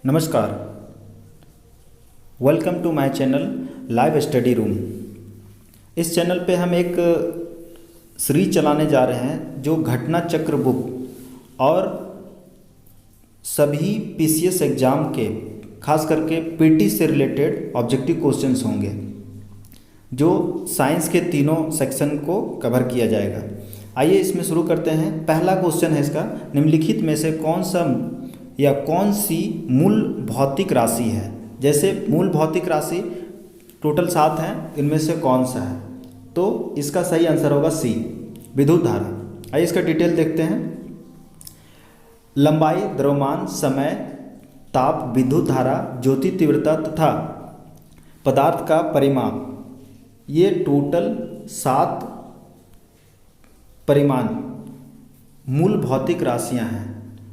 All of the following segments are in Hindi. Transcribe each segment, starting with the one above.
नमस्कार। Welcome to my channel live study room. इस चैनल पे हम एक सीरीज चलाने जा रहे हैं जो घटना चक्र बुक और सभी पीसीएस एग्ज़ाम के खास करके पीटी से रिलेटेड ऑब्जेक्टिव क्वेश्चंस होंगे जो साइंस के तीनों सेक्शन को कवर किया जाएगा। आइए इसमें शुरू करते हैं। पहला क्वेश्चन है इसका, निम्नलिखित में से कौन सा या कौन सी मूल भौतिक राशि है। जैसे मूल भौतिक राशि टोटल 7 हैं, इनमें से कौन सा है, तो इसका सही आंसर होगा सी, विद्युत धारा। आइए इसका डिटेल देखते हैं। लंबाई, द्रव्यमान, समय, ताप, विद्युत धारा, ज्योति तीव्रता तथा पदार्थ का परिमाप, ये टोटल 7 परिमाण मूल भौतिक राशियां हैं।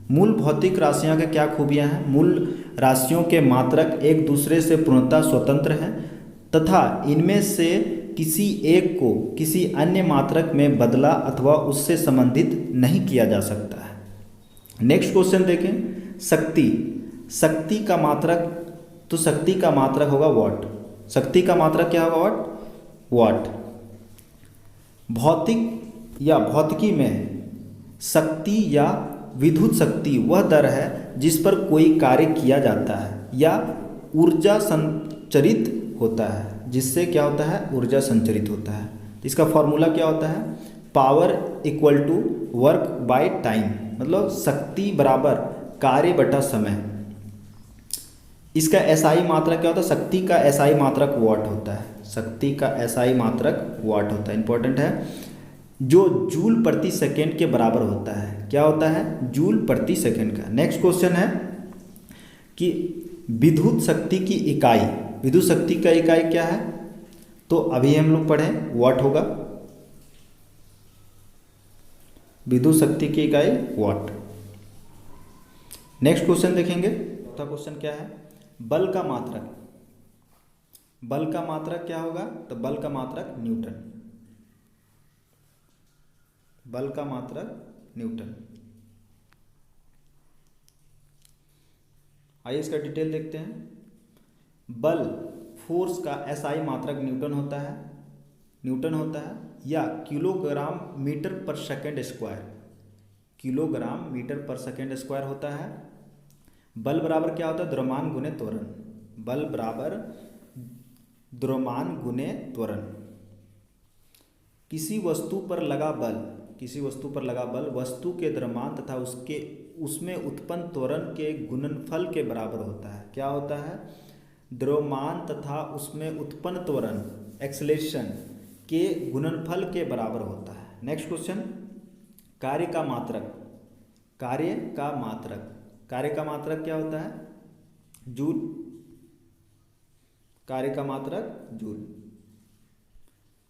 मूल भौतिक राशियां के क्या खूबियां हैं? मूल राशियों के मात्रक एक दूसरे से पूर्णतः स्वतंत्र हैं तथा इनमें से किसी एक को किसी अन्य मात्रक में बदला अथवा उससे संबंधित नहीं किया जा सकता है। नेक्स्ट क्वेश्चन देखें। शक्ति, शक्ति का मात्रक, तो शक्ति का मात्रक होगा वाट। शक्ति का मात्रक क्या होगा? वाट। भौतिक या भौतिकी में शक्ति या विद्युत शक्ति वह दर है जिस पर कोई कार्य किया जाता है या ऊर्जा संचरित होता है, जिससे क्या होता है? ऊर्जा संचरित होता है। इसका फॉर्मूला क्या होता है? Power equal to work by time, मतलब शक्ति बराबर कार्य बटा समय। इसका एसआई मात्रक क्या होता है? शक्ति का एसआई मात्रक वाट होता है। शक्ति का एसआई मात्रक वाट होता है, इंपॉर्टेंट है, जो जूल प्रति सेकेंड के बराबर होता है। क्या होता है? जूल प्रति सेकेंड का। नेक्स्ट क्वेश्चन है कि विद्युत शक्ति की इकाई, विद्युत शक्ति का इकाई क्या है? तो अभी हम लोग पढ़े वाट होगा। विद्युत शक्ति की इकाई वाट। नेक्स्ट क्वेश्चन देखेंगे। चौथा क्वेश्चन क्या है? बल का मात्रक। बल का मात्रक क्या होगा? तो बल का मात्रक न्यूटन। बल का मात्रक न्यूटन। आइए इसका डिटेल देखते हैं। बल, फोर्स का एसआई मात्रक न्यूटन होता है, न्यूटन होता है, या किलोग्राम मीटर पर सेकेंड स्क्वायर, किलोग्राम मीटर पर सेकेंड स्क्वायर होता है। बल बराबर क्या होता है? द्रव्यमान गुने त्वरण। बल बराबर द्रव्यमान गुने त्वरण। किसी वस्तु पर लगा बल, किसी वस्तु पर लगा बल वस्तु के द्रव्यमान तथा उसमें उत्पन्न त्वरण के गुणनफल के बराबर होता है। क्या होता है? द्रव्यमान तथा उसमें उत्पन्न त्वरण, एक्सेलरेशन, के गुणनफल के बराबर होता है। Next question. कार्य का मात्रक। कार्य का मात्रक, कार्य का मात्रक क्या होता है? जूल। कार्य का मात्रक जूल।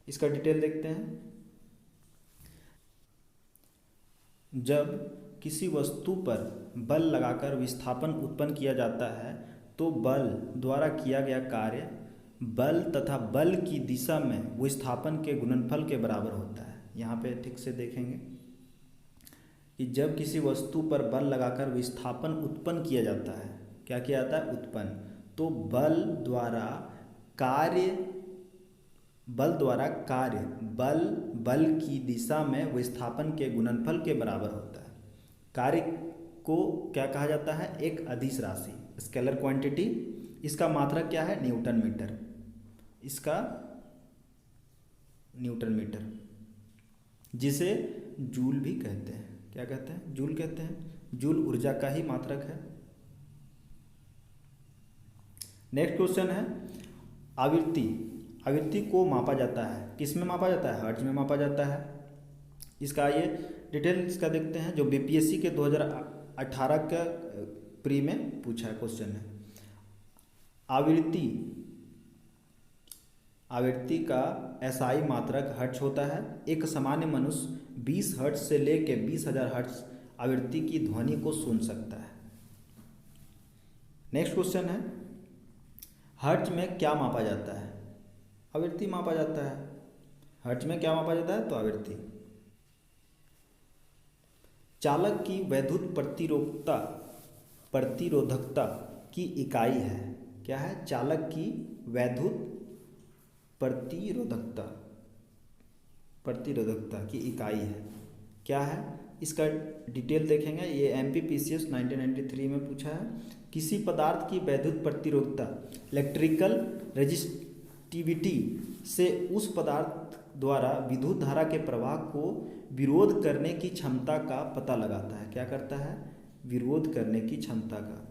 इसका डिटेल देखते हैं। जब किसी वस्तु पर बल लगाकर विस्थापन उत्पन्न किया जाता है तो बल द्वारा किया गया कार्य बल तथा बल की दिशा में विस्थापन के गुणनफल के बराबर होता है। यहाँ पे ठीक से देखेंगे कि जब किसी वस्तु पर बल लगाकर विस्थापन उत्पन्न किया जाता है, क्या किया जाता है? उत्पन्न, तो बल द्वारा कार्य बल की दिशा में विस्थापन के गुणनफल के बराबर होता है। कार्य को क्या कहा जाता है? एक अदिश राशि, स्केलर क्वांटिटी। इसका मात्रक क्या है? Newton metre. इसका न्यूटन मीटर, जिसे जूल भी कहते हैं। क्या कहते हैं? जूल कहते हैं। जूल ऊर्जा का ही मात्रक है। नेक्स्ट क्वेश्चन है आवृत्ति। आवृत्ति को मापा जाता है, किस में मापा जाता है? हर्ट्ज में मापा जाता है। इसका ये डिटेल इसका देखते हैं, जो बीपीएससी के 2018 का प्री में पूछा है क्वेश्चन है। आवृत्ति का एसआई मात्रक हर्ट्ज होता है। एक सामान्य मनुष्य 20 हर्ट्ज से लेकर 20,000 हर्ट्ज आवृत्ति की ध्वनि को सुन सकता है। नेक्स्ट क्वेश्चन है, हर्ट्ज में क्या मापा जाता है? आवृत्ति मापा जाता है। हर्ट्ज में क्या मापा जाता है? तो आवृत्ति। चालक की वैद्युत प्रतिरोधकता की इकाई है। क्या है? चालक की वैद्युत प्रतिरोधकता, प्रतिरोधकता की इकाई है। क्या है? इसका डिटेल देखेंगे। ये MPPCS 1993 में पूछा है। किसी पदार्थ की वैद्युत प्रतिरोधकता इलेक्ट्रिकल रेजिस्टिविटी से उस पदार्थ द्वारा विद्युत धारा के प्रवाह को विरोध करने की क्षमता का पता लगाता है। क्या करता है? विरोध करने की क्षमता का,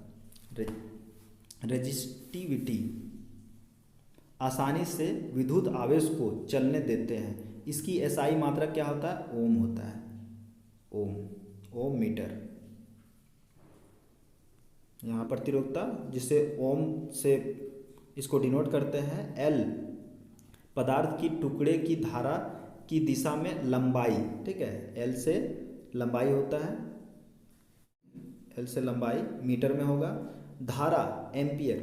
रेजिस्टिविटी, आसानी से विद्युत आवेश को चलने देते हैं। इसकी SI मात्रक क्या होता है? ओम होता है। ओम मीटर। यहाँ प्रतिरोधकता जिसे ओम से इसको डिनोट करते हैं। L पदार्थ की टुकड़े की धारा की दिशा में लंबाई। ठीक है, L से लंबाई होता है, L से लंबाई मीटर में होगा। धारा एम्पियर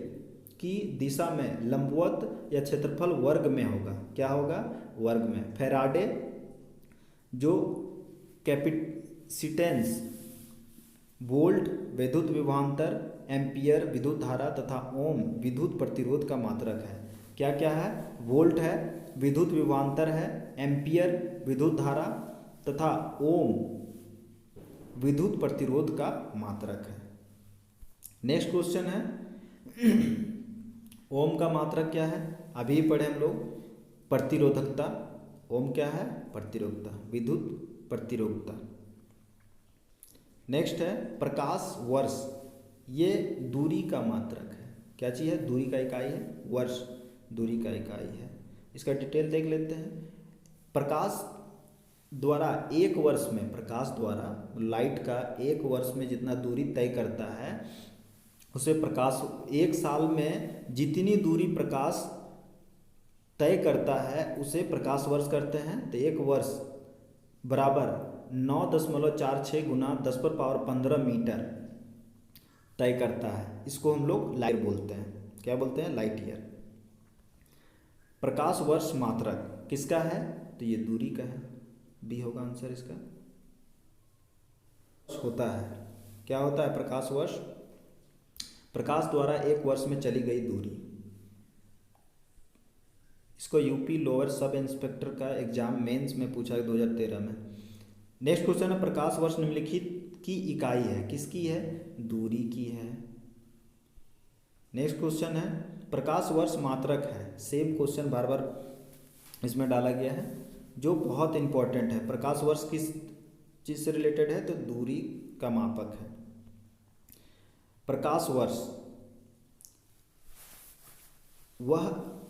की दिशा में लंबवत या क्षेत्रफल वर्ग में होगा। क्या होगा? वर्ग में। फैराडे जो कैपेसिटेंस, वोल्ट विद्युत विभवांतर, एम्पियर विद्युत धारा तथा ओम विद्युत प्रतिरोध का मात्रक है। क्या क्या है? वोल्ट है, विद्युत विभवांतर है, एम्पियर विद्युत धारा तथा ओम विद्युत प्रतिरोध का मात्रक है। नेक्स्ट क्वेश्चन है ओम का मात्रक क्या है? अभी पढ़े हम लोग प्रतिरोधकता। ओम क्या है? प्रतिरोधकता, विद्युत प्रतिरोधकता। नेक्स्ट है प्रकाश वर्ष। ये दूरी का मात्रक है। क्या चीज़ है? दूरी का इकाई है, वर्ष दूरी का इकाई है। इसका डिटेल देख लेते हैं। प्रकाश द्वारा एक वर्ष में, प्रकाश द्वारा लाइट का एक वर्ष में जितना दूरी तय करता है उसे प्रकाश, एक साल में जितनी दूरी प्रकाश तय करता है उसे प्रकाश वर्ष करते हैं। तो एक वर्ष बराबर 9.46 गुना 10⁻15 मीटर तय करता है। इसको हम लोग लाइट बोलते हैं। क्या बोलते हैं? Light year. प्रकाश वर्ष मात्रक किसका है? तो ये दूरी का है। बी होगा आंसर इसका। होता है, क्या होता है? प्रकाश वर्ष, प्रकाश द्वारा एक वर्ष में चली गई दूरी। इसको यूपी लोअर सब इंस्पेक्टर का एग्जाम मेंस में पूछा है 2013 में। नेक्स्ट क्वेश्चन है प्रकाश वर्ष निम्नलिखित की इकाई है। किसकी है? दूरी की है। नेक्स्ट क्वेश्चन है प्रकाश वर्ष मात्रक है। सेम क्वेश्चन बार बार इसमें डाला गया है जो बहुत इंपॉर्टेंट है। प्रकाश वर्ष किस चीज़ से रिलेटेड है? तो दूरी का मापक है। प्रकाश वर्ष वह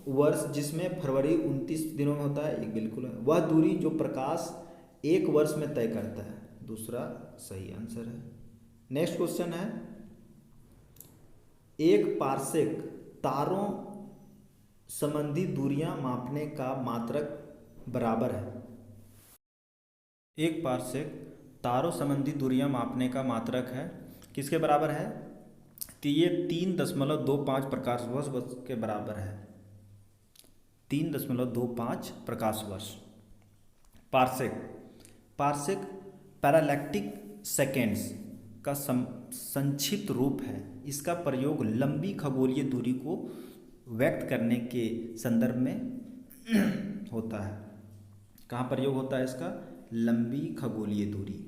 वर्ष जिसमें फरवरी 29 दिनों में होता है। एक बिल्कुल है। वह दूरी जो प्रकाश एक वर्ष में तय करता है। दूसरा सही आंसर है। नेक्स्ट क्वेश्चन है एक पारसेक तारों संबंधी दूरियां मापने का मात्रक बराबर है। एक पारसेक तारों संबंधी दूरियां मापने का मात्रक है किसके बराबर है? तो ये 3.25 प्रकाश वर्ष के बराबर है। 3.25 प्रकाश वर्ष। पारसेक, पारसेक पैरालैक्टिक सेकेंड्स का संक्षिप्त रूप है। इसका प्रयोग लंबी खगोलीय दूरी को व्यक्त करने के संदर्भ में होता है। कहाँ प्रयोग होता है इसका? लंबी खगोलीय दूरी।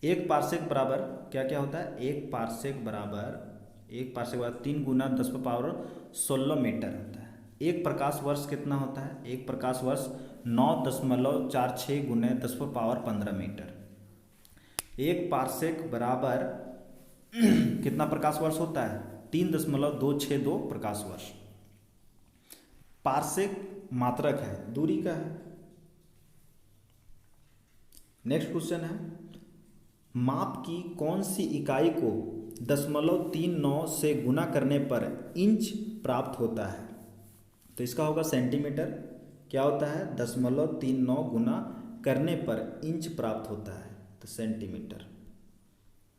एक पारसेक बराबर क्या क्या होता है? एक पारसेक बराबर 3 गुना 10⁻16 मीटर होता है। एक प्रकाश वर्ष कितना होता है? एक प्रकाश वर्ष 9.46 गुने 10⁻15 मीटर। एक पारसेक बराबर कितना प्रकाश वर्ष होता है? 3.262 प्रकाश वर्ष। पारसेक मात्रक है, दूरी का है। नेक्स्ट क्वेश्चन है माप की कौन सी इकाई को 0.39 से गुना करने पर इंच प्राप्त होता है? तो इसका होगा सेंटीमीटर। क्या होता है? 0.39 गुना करने पर इंच प्राप्त होता है, तो सेंटीमीटर।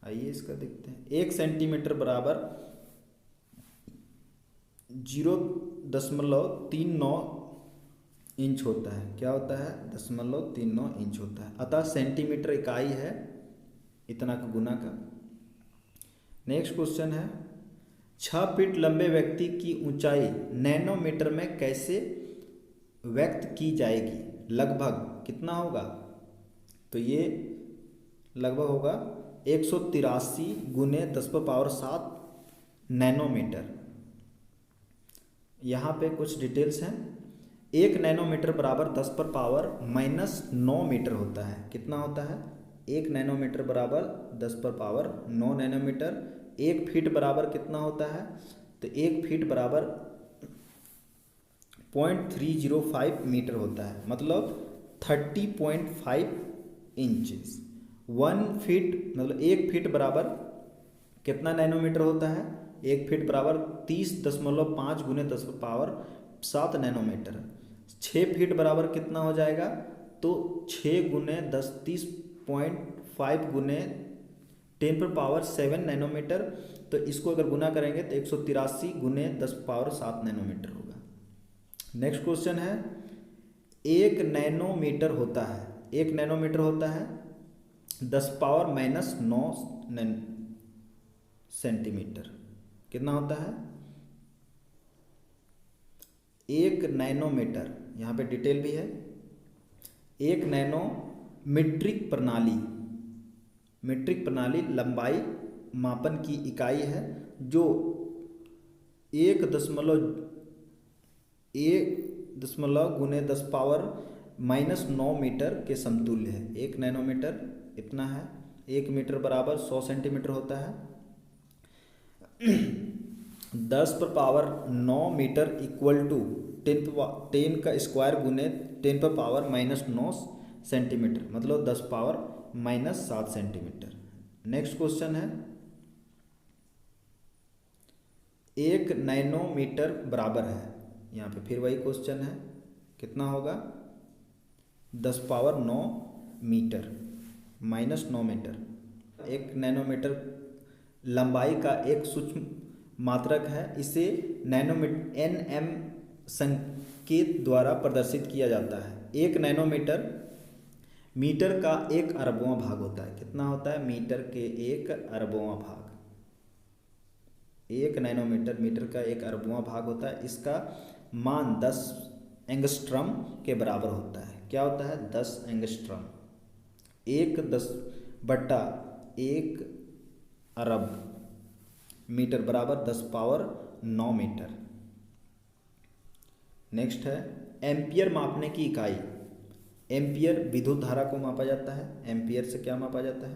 आइए इसका देखते हैं। 1 सेंटीमीटर बराबर 0.39 इंच होता है। क्या होता है? 0.39 इंच होता है। अतः सेंटीमीटर इकाई है इतना का गुना का। नेक्स्ट क्वेश्चन है 6 फीट लंबे व्यक्ति की ऊंचाई नैनोमीटर में कैसे व्यक्त की जाएगी, लगभग कितना होगा? तो ये लगभग होगा 183 गुने 10⁻7 नैनोमीटर। यहाँ पे कुछ डिटेल्स हैं। 1 नैनोमीटर बराबर 10⁻⁻9 मीटर होता है। कितना होता है? 1 नैनोमीटर बराबर 10⁻9 नैनोमीटर। 1 फीट बराबर कितना होता है? तो 1 फीट बराबर 0.305 मीटर होता है, मतलब 30.5 इंचेस। 1 फीट मतलब 1 फीट बराबर कितना नैनोमीटर होता है? 1 फीट बराबर 30.5 गुने 10⁻7 नैनोमीटर। 6 फीट बराबर कितना हो जाएगा? तो 6 गुने 10 30.5 गुने 10⁻7 नैनोमीटर। तो इसको अगर गुना करेंगे तो 183 गुने 10⁻7 नैनोमीटर होगा। नेक्स्ट क्वेश्चन है 1 नैनोमीटर होता है, 1 नैनोमीटर होता है 10⁻⁻9 सेंटीमीटर। कितना होता है? 1 नैनोमीटर, यहाँ पे डिटेल भी है। 1 नैनो मीट्रिक प्रणाली लंबाई मापन की इकाई है जो 1.1 गुने 10⁻⁻9 मीटर के समतुल्य है। 1 नैनोमीटर इतना है। 1 मीटर बराबर 100 सेंटीमीटर होता है। 10⁻9 मीटर इक्वल टू 10 का स्क्वायर गुने 10⁻⁻9 सेंटीमीटर, मतलब 10⁻⁻7 सेंटीमीटर। नेक्स्ट क्वेश्चन है 1 नैनोमीटर बराबर है, यहाँ पे फिर वही क्वेश्चन है, कितना होगा? 10⁻9 मीटर -9 मीटर। 1 नैनोमीटर लंबाई का एक सूक्ष्म मात्रक है। इसे नैनोमीटर nm संकेत द्वारा प्रदर्शित किया जाता है। 1 नैनोमीटर मीटर का 1 अरबवां भाग होता है। कितना होता है? मीटर के 1 अरबवां भाग। 1 नैनोमीटर मीटर का 1 अरबवां भाग होता है। इसका मान 10 एंगस्ट्रम के बराबर होता है। क्या होता है? 10 एंगस्ट्रम। 1 अरब मीटर बराबर 10⁻9 मीटर। नेक्स्ट है एम्पियर मापने की इकाई। एम्पियर विद्युत धारा को मापा जाता है। एम्पियर से क्या मापा जाता है?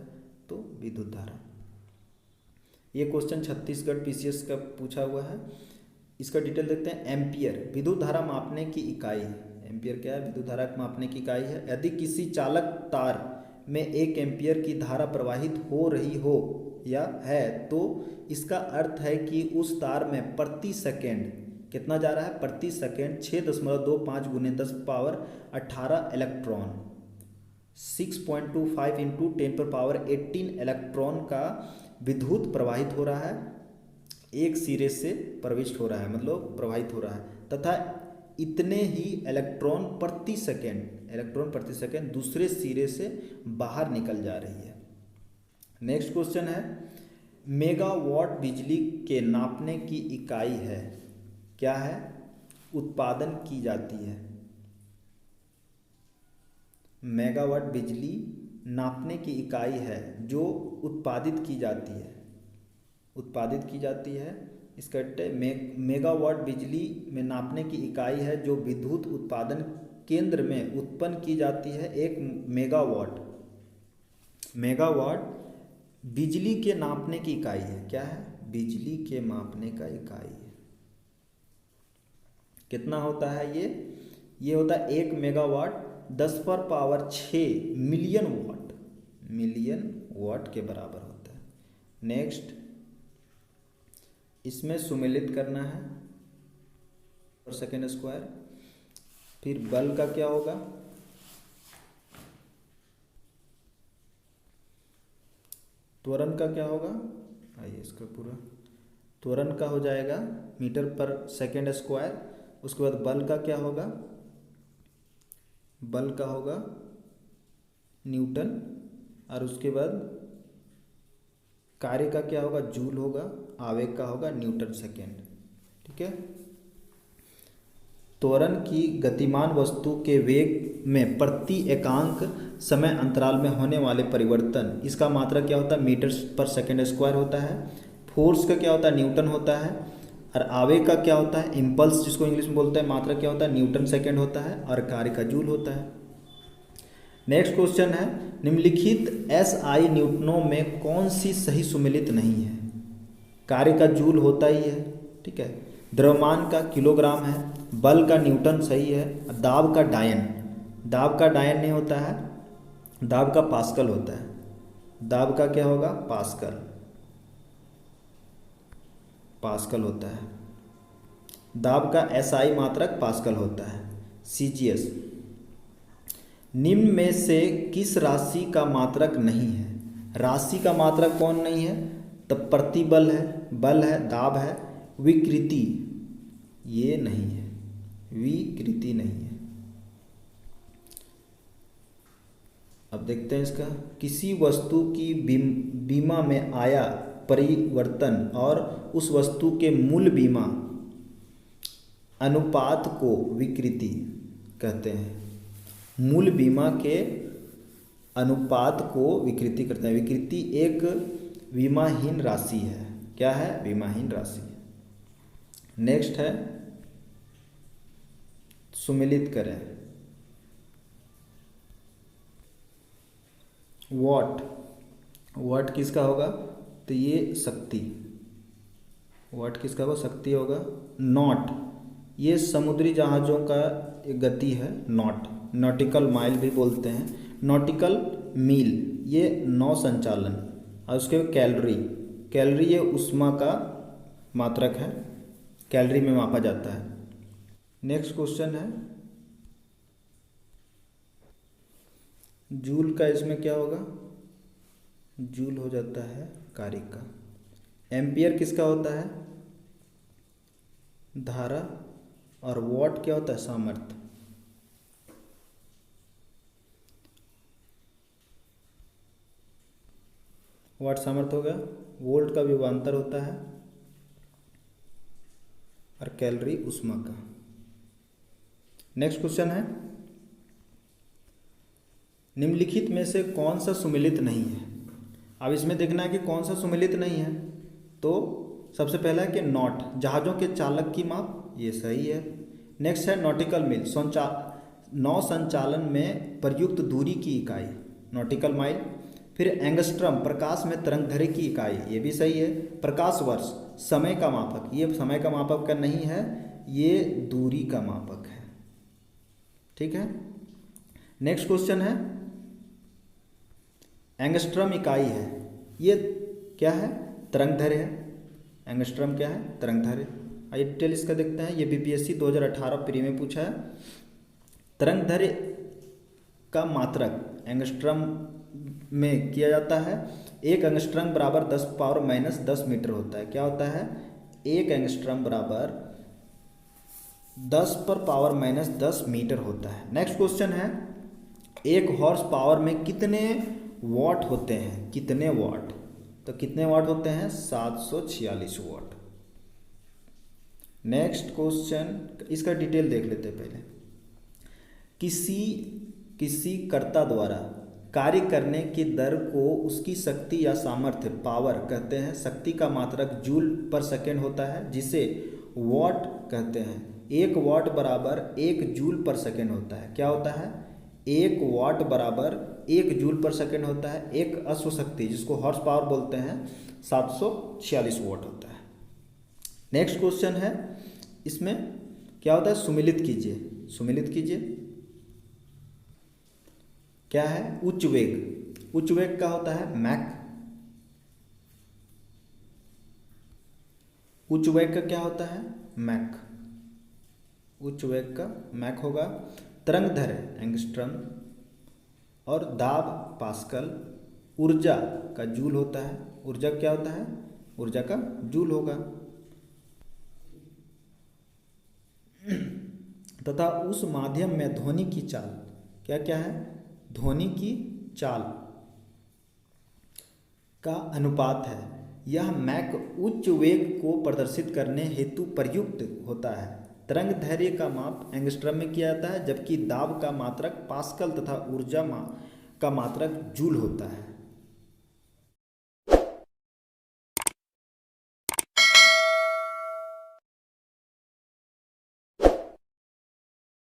तो विद्युत धारा। ये क्वेश्चन छत्तीसगढ़ पीसीएस का पूछा हुआ है। इसका डिटेल देखते हैं। एम्पियर विद्युत धारा मापने की इकाई है। एम्पियर क्या है? विद्युत धारा मापने की इकाई है। यदि किसी चालक तार में 1 एम्पियर की धारा प्रवाहित हो रही हो या है तो इसका अर्थ है कि उस तार में प्रति सेकेंड कितना जा रहा है? प्रति सेकेंड 6.25 गुने 10⁻18 इलेक्ट्रॉन 6.25 इंटू 10⁻18 इलेक्ट्रॉन का विद्युत प्रवाहित हो रहा है। एक सिरे से प्रविष्ट हो रहा है, मतलब प्रवाहित हो रहा है, तथा इतने ही इलेक्ट्रॉन प्रति सेकेंड दूसरे सिरे से बाहर निकल जा रही है। नेक्स्ट क्वेश्चन है मेगावाट बिजली के नापने की इकाई है। क्या है? उत्पादन की जाती है। मेगावाट बिजली नापने की इकाई है जो उत्पादित की जाती है। इसका मेगावाट बिजली में नापने की इकाई है जो विद्युत उत्पादन केंद्र में उत्पन्न की जाती है। 1 मेगावाट बिजली के नापने की इकाई है। क्या है? बिजली के मापने का इकाई है। कितना होता है ये होता है 1 मेगावाट 10⁻6 मिलियन वाट के बराबर होता है। नेक्स्ट इसमें सुमेलित करना है पर सेकेंड स्क्वायर। फिर बल का क्या होगा? त्वरण का क्या होगा? आइए इसका पूरा त्वरण का हो जाएगा मीटर पर सेकेंड स्क्वायर। उसके बाद बल का क्या होगा? बल का होगा न्यूटन। और उसके बाद कार्य का क्या होगा, जूल होगा, आवेग का होगा न्यूटन सेकेंड। ठीक है। त्वरण की गतिमान वस्तु के वेग में प्रति एकांक समय अंतराल में होने वाले परिवर्तन, इसका मात्रक क्या होता है, मीटर पर सेकेंड स्क्वायर होता है। फोर्स का क्या होता है, न्यूटन होता है। और आवेग का क्या होता है, इम्पल्स जिसको इंग्लिश में बोलते हैं, मात्रक क्या होता है, न्यूटन सेकेंड होता है। और कार्य का जूल होता है। नेक्स्ट क्वेश्चन है, निम्नलिखित SI न्यूटनों में कौन सी सही सुमेलित नहीं है। कार्य का जूल होता ही है, ठीक है। द्रव्यमान का किलोग्राम है, बल का न्यूटन सही है, दाब का डायन, दाब का डायन नहीं होता है, दाब का पास्कल होता है। दाब का क्या होगा, पास्कल, पास्कल होता है। दाब का SI मात्रक पास्कल होता है। CGS, निम्न में से किस राशि का मात्रक नहीं है। राशि का मात्रक कौन नहीं है, तब प्रतिबल है, बल है, दाब है, विकृति, ये नहीं है, विकृति नहीं है। अब देखते हैं इसका, किसी वस्तु की बीमा में आया परिवर्तन और उस वस्तु के मूल बीमा अनुपात को विकृति कहते हैं। मूल बीमा के अनुपात को विकृति करते हैं। विकृति एक बीमाहीन राशि है। क्या है, बीमाहीन राशि। नेक्स्ट है, सुमेलित करें। वॉट, वॉट किसका होगा, तो ये शक्ति, वॉट किसका होगा, शक्ति होगा। नॉट, ये समुद्री जहाज़ों का एक गति है, नॉट, नॉटिकल माइल भी बोलते हैं। नॉटिकल मील ये नौ संचालन। और उसके कैलोरी, कैलोरी ये ऊष्मा का मात्रक है, कैलोरी में मापा जाता है। नेक्स्ट क्वेश्चन है, जूल का इसमें क्या होगा, जूल हो जाता है कार्य का। एम्पियर किसका होता है, धारा। और वॉट क्या होता है, सामर्थ्य। वाट सामर्थ्य हो गया। वोल्ट का विभवांतर होता है और कैलोरी ऊष्मा का। नेक्स्ट क्वेश्चन है, निम्नलिखित में से कौन सा सुमेलित नहीं है। अब इसमें देखना है कि कौन सा सुमेलित नहीं है। तो सबसे पहला है कि नॉट, जहाज़ों के चालक की माप, ये सही है। नेक्स्ट है नॉटिकल मील, नौ संचालन में प्रयुक्त दूरी की इकाई, नॉटिकल माइल। फिर एंगस्ट्रम, प्रकाश में तरंगदैर्घ्य की इकाई, ये भी सही है। प्रकाश वर्ष, समय का मापक, ये समय का मापक का नहीं है, ये दूरी का मापक है। ठीक है। नेक्स्ट क्वेश्चन है, एंगस्ट्रम इकाई है, ये क्या है, तरंगदैर्घ्य है। एंगस्ट्रम क्या है, तरंगदैर्घ्य। आइए डिटेल इसका देखते हैं। ये BPSC 2018 प्री में पूछा है। तरंगदैर्घ्य का मात्रक एंगस्ट्रम में किया जाता है। एक एंगस्ट्रम बराबर 10⁻⁻10 मीटर होता है। क्या होता है, एक एंगस्ट्रम बराबर 10⁻⁻10 मीटर होता है। नेक्स्ट क्वेश्चन है, एक हॉर्स पावर में कितने वॉट होते हैं, कितने वॉट, तो कितने वाट होते हैं, 746 वाट। नेक्स्ट क्वेश्चन, इसका डिटेल देख लेते हैं पहले। किसी कर्ता द्वारा कार्य करने की दर को उसकी शक्ति या सामर्थ्य, पावर कहते हैं। शक्ति का मात्रक जूल पर सेकेंड होता है, जिसे वॉट कहते हैं। एक वॉट बराबर 1 जूल पर सेकेंड होता है। क्या होता है, 1 वॉट बराबर 1 जूल पर सेकेंड होता है। एक अश्वशक्ति जिसको हॉर्स पावर बोलते हैं 746 वॉट होता है। नेक्स्ट क्वेश्चन है, इसमें क्या होता है, सुमेलित कीजिए, सुमेलित कीजिए। क्या है, उच्च वेग, उच्च वेग का होता है मैक। उच्च वेग का क्या होता है, मैक, उच्च वेग का मैक होगा। तरंगदैर्घ्य एंगस्ट्रम और दाब पास्कल। ऊर्जा का जूल होता है, ऊर्जा क्या होता है, ऊर्जा का जूल होगा। तथा उस माध्यम में ध्वनि की चाल, क्या क्या है, ध्वनि की चाल, का अनुपात है। यह मैक उच्च वेग को प्रदर्शित करने हेतु प्रयुक्त होता है। तरंग धैर्य का माप एंगस्ट्रम में किया जाता है, जबकि दाब का मात्रक पास्कल तथा ऊर्जा का मात्रक जूल होता है।